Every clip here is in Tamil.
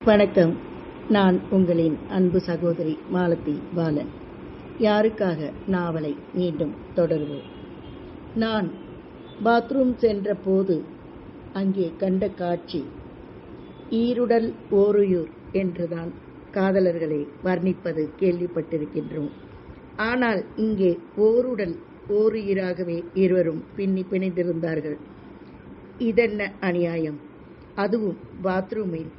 வணக்கம். நான் உங்களின் அன்பு சகோதரி மாலதி பாலன். யாருக்காக நாவலை மீண்டும் தொடர்வோம். நான் பாத்ரூம் சென்ற போது அங்கே கண்ட காட்சி ஈருடல் ஓருயிர் என்றுதான் காதலர்களை வர்ணிப்பது கேள்விப்பட்டிருக்கின்றோம். ஆனால் இங்கே ஓருடல் ஓருயிராகவே இருவரும் பிணைந்திருந்தார்கள். இதென்ன அநியாயம்! அதுவும் பாத்ரூமில்!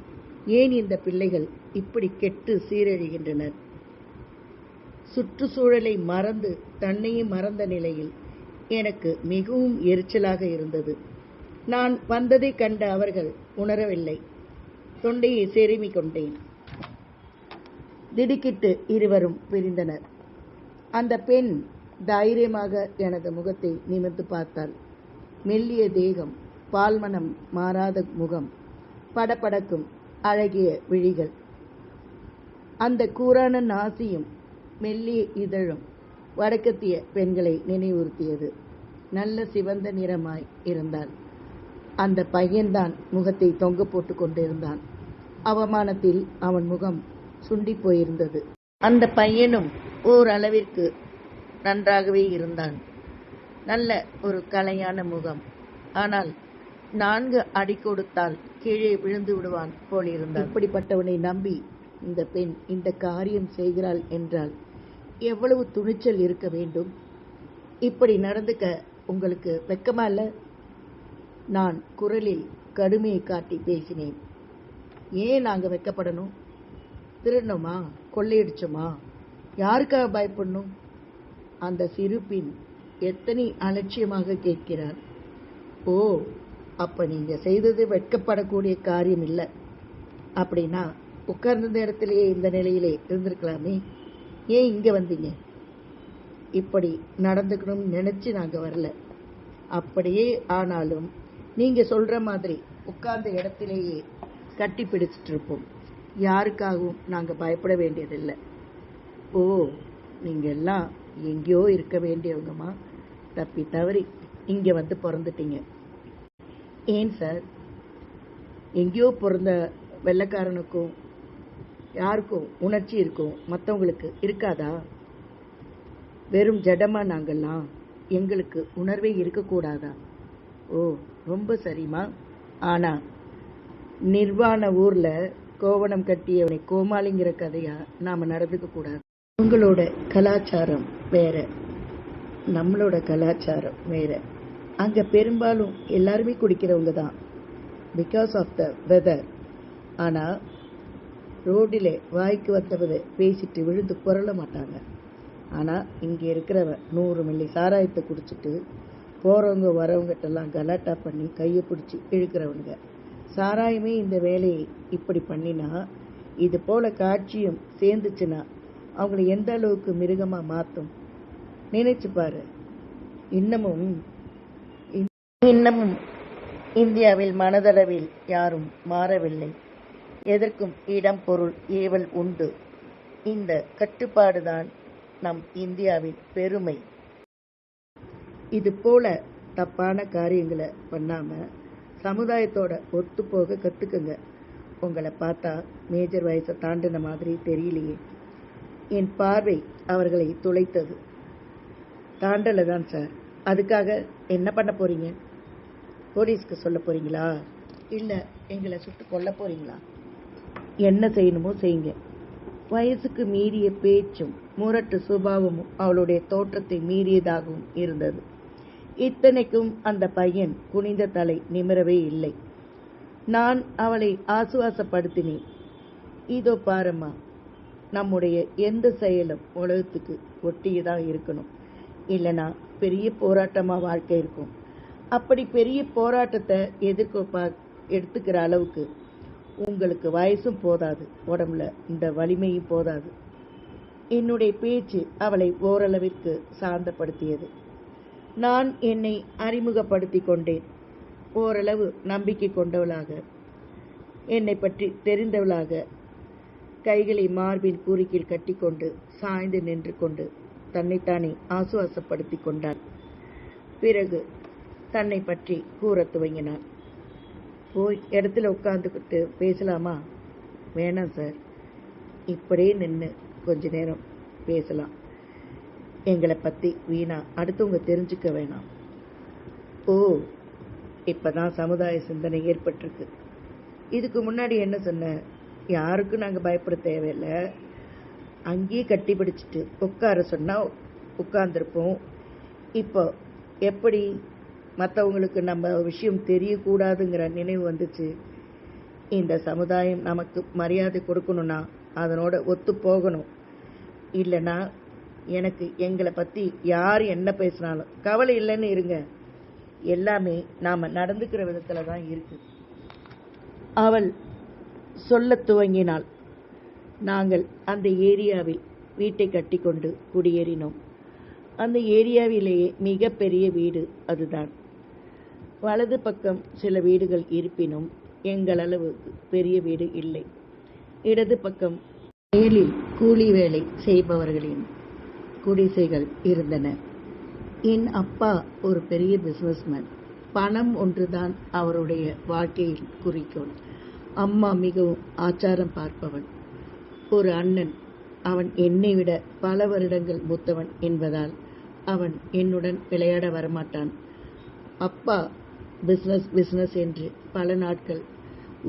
ஏன் இந்த பிள்ளைகள் இப்படி கெட்டு சீரழிகின்றனர்? சுற்றுச்சூழலை மறந்து தன்னையும் மறந்த நிலையில் எனக்கு மிகவும் எரிச்சலாக இருந்தது. நான் வந்ததை கண்ட அவர்கள் உணரவில்லை. தொண்டையை செருமிக் கொண்டேன். திடுக்கிட்டு இருவரும் பிரிந்தனர். அந்த பெண் தைரியமாக எனது முகத்தை நிமிர்ந்து பார்த்தாள். மெல்லிய தேகம், பால்மனம் மாறாத முகம், படபடக்கும் அழகிய விழிகள், அந்த கூரான நாசியும் மெல்லிய இதழும் வடக்கத்திய பெண்களை நினைவுறுத்தியது. நல்ல சிவந்த நிறமாய் இருந்தாள். அந்த பையன்தான் முகத்தை தொங்க போட்டு கொண்டிருந்தான். அவமானத்தில் அவன் முகம் சுண்டி போயிருந்தது. அந்த பையனும் ஓரளவிற்கு நன்றாகவே இருந்தான். நல்ல ஒரு கலையான முகம். ஆனால் 4 அடி கொடுத்தால் கீழே விழுந்து விடுவான் போலிருந்தான். இப்படிப்பட்டவனை நம்பி இந்த பெண் இந்த காரியம் செய்கிறாள் என்றால் எவ்வளவு துணிச்சல் இருக்க வேண்டும்? இப்படி நடந்துக்க உங்களுக்கு வெக்கமா இல்ல? நான் குரலில் கடுமையை காட்டி பேசினேன். ஏன் நாங்க வெக்கப்படணும்? திருடணுமா? கொள்ளையடிச்சோமா? யாருக்காக பயப்படணும்? அந்த சிறு பெண் எத்தனை அலட்சியமாக கேட்கிறார். ஓ, அப்ப நீங்க செய்தது வெட்கப்படக்கூடிய காரியம் இல்லை அப்படின்னா உட்கார்ந்த இடத்திலேயே இந்த நிலையிலே இருந்திருக்கலாமே. ஏன் இங்க வந்தீங்க? இப்படி நடந்துக்கணும்னு நினைச்சு நாங்க வரல. அப்படியே ஆனாலும் நீங்க சொல்ற மாதிரி உட்கார்ந்த இடத்திலேயே கட்டி பிடிச்சிட்டு இருப்போம். யாருக்காகவும் நாங்க பயப்பட வேண்டியதில்லை. ஓ, நீங்க எல்லாம் எங்கேயோ இருக்க வேண்டியவங்கம்மா. தப்பி தவறி இங்க வந்து பிறந்துட்டீங்க. ஏன் சார்? எங்கேயோ பிறந்த வெள்ளைக்காரனுக்கும் யாருக்கும் உணர்ச்சி இருக்கும், மற்றவங்களுக்கு இருக்காதா? வெறும் ஜடமா நாங்கள்லாம்? எங்களுக்கு உணர்வே இருக்கக்கூடாதா? ஓ, ரொம்ப சரிம்மா. ஆனா நிர்வாண ஊர்ல கோவணம் கட்டியவனை கோமாளிங்கிற கதையா நாம நடந்துக்க கூடாது. உங்களோட கலாச்சாரம் வேற, நம்மளோட கலாச்சாரம் வேற. அங்க பெரும்பாலும் எல்லாருமே குடிக்கிறவங்க தான், பிகாஸ் ஆஃப் த வெதர். ஆனா ரோடில் வாய்க்கு வந்தவதை பேசிட்டு விழுந்து புரள மாட்டாங்க. ஆனா இங்க இருக்கிறவன் 100 மில்லி சாராயத்தை குடிச்சிட்டு போறவங்க வரவங்கிட்டெல்லாம் கலாட்டா பண்ணி கையை பிடிச்சி இழுக்கிறவனுங்க. சாராயமே இந்த வேலையை இப்படி பண்ணினா, இது போல காட்சியும் சேர்ந்துச்சுன்னா அவங்களை எந்த அளவுக்கு மிருகமா மாத்தும் நினைச்சு பாரு. இன்னமும் இந்தியாவில் மனதளவில் யாரும் மாறவில்லை. எதற்கும் இடம், பொருள், ஏவல் உண்டு. இந்த கட்டுப்பாடுதான் நம் இந்தியாவின் பெருமை. இது போல தப்பான காரியங்களை பண்ணாம சமுதாயத்தோட ஒத்து போக கத்துக்குங்க. உங்களை பார்த்தா மேஜர் வயசை தாண்டின மாதிரி தெரியலையே. என் பார்வை அவர்களை துளைத்தது. தாண்டலை தான் சார். அதுக்காக என்ன பண்ண போறீங்க? போலீஸ்க்கு சொல்ல போறீங்களா? இல்லை எங்களை சுட்டு கொல்ல போறீங்களா? என்ன செய்யணுமோ செய்யுங்க. வயசுக்கு மீறிய பேச்சும் முரட்டு சுபாவமும் அவளுடைய தோற்றத்தை மீறியதாகவும் இருந்தது. இத்தனைக்கும் அந்த பையன் குனிந்த தலை நிமிரவே இல்லை. நான் அவளை ஆசுவாசப்படுத்தினேன். இதோ பாரம்மா, நம்முடைய எந்த செயலும் உலகத்துக்கு ஒட்டியதான் இருக்கணும். இல்லைனா பெரிய போராட்டமா வாழ்க்கை இருக்கும். அப்படி பெரிய போராட்டத்தை எடுத்துக்கிற அளவுக்கு உங்களுக்கு வயசும் போதாது, உடம்புல இந்த வலிமையும் போதாது. என்னுடைய பேச்சு அவளை ஓரளவிற்கு சாந்தப்படுத்தியது. நான் என்னை அறிமுகப்படுத்தி கொண்டேன். ஓரளவு நம்பிக்கை கொண்டவளாக, என்னை பற்றி தெரிந்தவளாக, கைகளை மார்பின் குறுக்கில் கட்டிக்கொண்டு சாய்ந்து நின்று கொண்டு தன்னைத்தானே ஆசுவாசப்படுத்தி கொண்டாள். பிறகு தன்னை பற்றி கூற துவங்கினார். போய் இடத்துல உட்காந்துக்கிட்டு பேசலாமா? வேணாம் சார், இப்படியே நின்று கொஞ்ச நேரம் பேசலாம். எங்களை பற்றி வீணா அடுத்தவங்க தெரிஞ்சுக்க வேணாம். ஓ, இப்போதான் சமுதாய சிந்தனை ஏற்பட்டிருக்கு. இதுக்கு முன்னாடி என்ன சொன்ன? யாருக்கும் நாங்கள் பயப்பட தேவையில்லை, அங்கேயே கட்டி பிடிச்சிட்டு உட்கார சொன்னால் உட்கார்ந்துருப்போம். இப்போ எப்படி மற்றவங்களுக்கு நம்ம விஷயம் தெரியக்கூடாதுங்கிற நினைவு வந்துச்சு? இந்த சமுதாயம் நமக்கு மரியாதை கொடுக்கணும்னா அதனோட ஒத்து போகணும். இல்லைன்னா எனக்கு எங்களை பற்றி யார் என்ன பேசினாலும் கவலை இல்லைன்னு இருங்க. எல்லாமே நாம் நடந்துக்கிற விதத்தில் தான் இருக்கு. அவள் சொல்ல துவங்கினாள். நாங்கள் அந்த ஏரியாவில் வீட்டை கட்டி கொண்டு குடியேறினோம். அந்த ஏரியாவிலேயே மிகப்பெரிய வீடு அதுதான். வலது பக்கம் சில வீடுகள் இருப்பினும் எங்களளவுக்கு பெரிய வீடு இல்லை. இடது பக்கம் வயலில் கூலி வேலை செய்பவர்களின் குடிசைகள் இருந்தன. என் அப்பா ஒரு பெரிய பிசினஸ்மேன். பணம் ஒன்றுதான் அவருடைய வாழ்க்கையில் குறிக்கோள். அம்மா மிகவும் ஆச்சாரம் பார்ப்பவன். ஒரு அண்ணன், அவன் என்னை விட பல வருடங்கள் மூத்தவன் என்பதால் அவன் என்னுடன் விளையாட வரமாட்டான். அப்பா பிஸ்னஸ் என்று பல நாட்கள்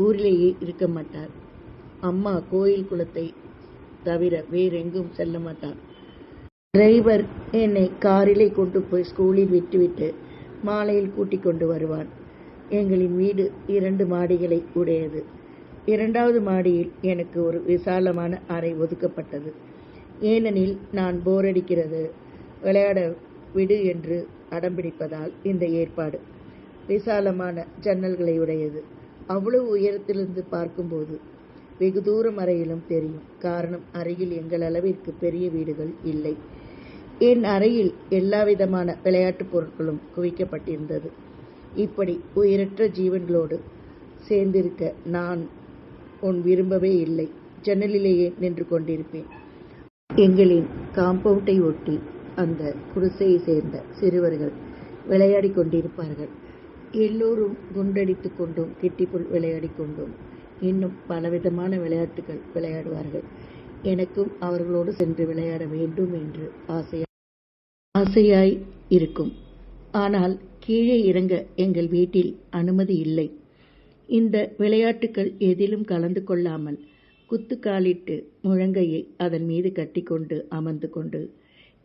ஊரிலேயே இருக்க மாட்டார். அம்மா கோயில் குளத்தை தவிர வேறெங்கும் செல்ல மாட்டார். டிரைவர் என்னை காரிலே கொண்டு போய் ஸ்கூலில் விட்டுவிட்டு மாலையில் கூட்டிக் கொண்டு வருவான். எங்களின் வீடு 2 மாடிகளை உடையது. 2வது மாடியில் எனக்கு ஒரு விசாலமான அறை ஒதுக்கப்பட்டது. ஏனெனில் நான் போர் அடிக்கிறது, விளையாட விடு என்று அடம்பிடிப்பதால் இந்த ஏற்பாடு. விசாலமான ஜன்னல்களை உடையது. அவ்வளவு உயரத்திலிருந்து பார்க்கும்போது வெகு தூரம் அறையிலும் தெரியும். காரணம், அறையில் எங்கள் அளவிற்கு பெரிய வீடுகள் இல்லை. என் அறையில் எல்லாவிதமான விளையாட்டுப் பொருட்களும் குவிக்கப்பட்டிருந்தது. இப்படி உயிரற்ற ஜீவன்களோடு சேர்ந்திருக்க நான் விரும்பவே இல்லை. ஜன்னலிலேயே நின்று கொண்டிருப்பேன். எங்களின் காம்பவுண்டை ஒட்டி அந்த குடிசையை சேர்ந்த சிறுவர்கள் விளையாடி கொண்டிருப்பார்கள். எல்லோரும் குண்டடித்து கொண்டும் கிட்டிப்புல் விளையாடி கொண்டும் இன்னும் பலவிதமான விளையாட்டுகள் விளையாடுவார்கள். எனக்கும் அவர்களோடு சென்று விளையாட வேண்டும் என்று ஆசையாய் இருக்கும். ஆனால் கீழே இறங்க எங்கள் வீட்டில் அனுமதி இல்லை. இந்த விளையாட்டுக்கள் எதிலும் கலந்து கொள்ளாமல் குத்துக்காலிட்டு முழங்கையை அதன் மீது கட்டிக்கொண்டு அமர்ந்து கொண்டு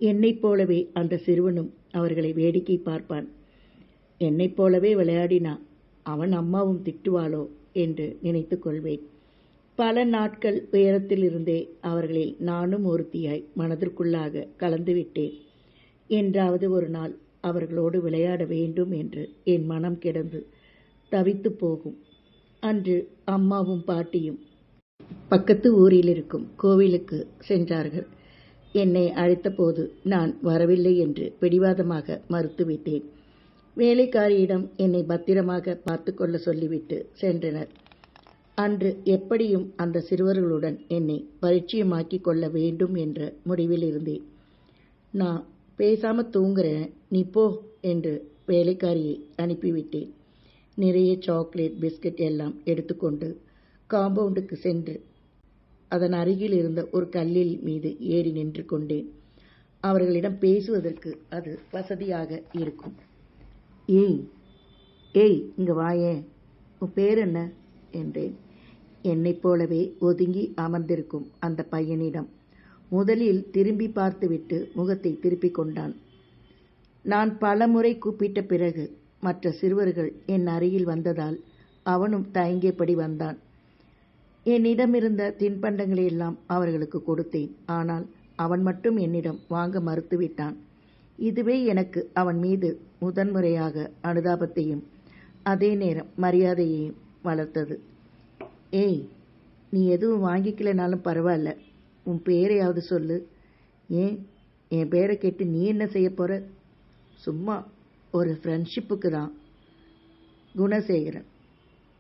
என்னைப் போலவே அந்த சிறுவனும் அவர்களை வேடிக்கை பார்ப்பான். என்னைப் போலவே விளையாடினா அவன் அம்மாவும் திட்டுவாளோ என்று நினைத்து கொள்வேன். பல நாட்கள் உயரத்தில் இருந்தே அவர்களில் நானும் ஒருத்தியாய் மனதிற்குள்ளாக கலந்துவிட்டேன். என்றாவது ஒரு நாள் அவர்களோடு விளையாட வேண்டும் என்று என் மனம் கிடந்து தவித்து போகும். அன்று அம்மாவும் பாட்டியும் பக்கத்து ஊரில் இருக்கும் கோவிலுக்கு சென்றார்கள். என்னை அழைத்தபோது நான் வரவில்லை என்று பிடிவாதமாக மறுத்துவிட்டேன். வேலைக்காரியிடம் என்னை பத்திரமாக பார்த்து கொள்ள சொல்லிவிட்டு சென்றனர். அன்று எப்படியும் அந்த சிறுவர்களுடன் என்னை பரிச்சயமாக்கிக் கொள்ள வேண்டும் என்ற முடிவில் இருந்தேன். நான் பேசாம தூங்குறேன், நீ போ என்று வேலைக்காரியை அனுப்பிவிட்டேன். நிறைய சாக்லேட், பிஸ்கட் எல்லாம் எடுத்துக்கொண்டு காம்பவுண்டுக்கு சென்று அதன் அருகில் இருந்த ஒரு கல்லில் மீது ஏறி நின்று கொண்டேன். அவர்களிடம் பேசுவதற்கு அது வசதியாக இருக்கும். ஏய் இங்க வாயேன், உன் பேர் என்ன என்றேன். என்னைப் போலவே ஒதுங்கி அமர்ந்திருக்கும் அந்த பையனிடம் முதலில் திரும்பி பார்த்துவிட்டு முகத்தை திருப்பிக் கொண்டான். நான் பல முறை கூப்பிட்ட பிறகு மற்ற சிறுவர்கள் என் அருகில் வந்ததால் அவனும் தயங்கியபடி வந்தான். என்னிடமிருந்த தின்பண்டங்களையெல்லாம் அவர்களுக்கு கொடுத்தேன். ஆனால் அவன் மட்டும் என்னிடம் வாங்க மறுத்துவிட்டான். இதுவே எனக்கு அவன் மீது முதன்முறையாக அனுதாபத்தையும் அதே நேரம் மரியாதையையும் வளர்த்தது. ஏய், நீ எதுவும் வாங்கிக்கலனாலும் பரவாயில்ல, உன் பேரையாவது சொல்லு. ஏன், என் பேரை கேட்டு நீ என்ன செய்ய போற? சும்மா ஒரு ஃப்ரெண்ட்ஷிப்புக்கு தான். குணசேகரன்.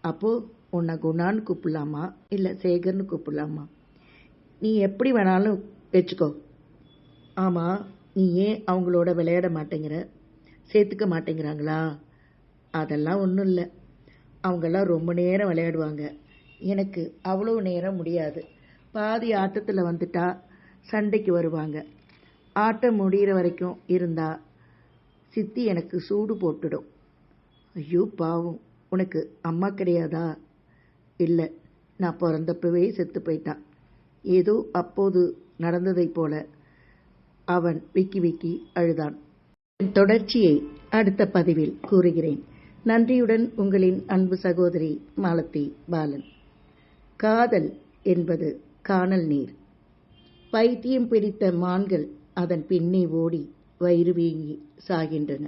அப்போ உன்னை குணான்னு கூப்பிடலாமா இல்லை சேகர்னு கூப்பிடலாமா? நீ எப்படி வேணாலும் வச்சுக்கோ. ஆமாம், நீ ஏன் அவங்களோட விளையாட மாட்டேங்கிற? சேர்த்துக்க மாட்டேங்கிறாங்களா? அதெல்லாம் ஒன்றும் இல்லை, அவங்கெல்லாம் ரொம்ப நேரம் விளையாடுவாங்க. எனக்கு அவ்வளோ நேரம் முடியாது. பாதி ஆட்டத்தில் வந்துட்டா சண்டைக்கு வருவாங்க. ஆட்டம் முடிகிற வரைக்கும் இருந்தா சித்தி எனக்கு சூடு போட்டுடும். ஐயோ பாவம், உனக்கு அம்மா கிடையாதா? இல்லை, நான் பிறந்தப்பவே செத்து போயிட்டான். ஏதோ அப்போது நடந்ததைப் போல அவன் விக்கி விக்கி அழுதான். தொடர்ச்சியை அடுத்த பதிவில் கூறுகிறேன். நன்றியுடன் உங்களின் அன்பு சகோதரி மாலதி பாலன். காதல் என்பது கானல் நீர். பைத்தியம் பிடித்த மான்கள் அதன் பின்னே ஓடி வயிறு வீங்கி சாகின்றன.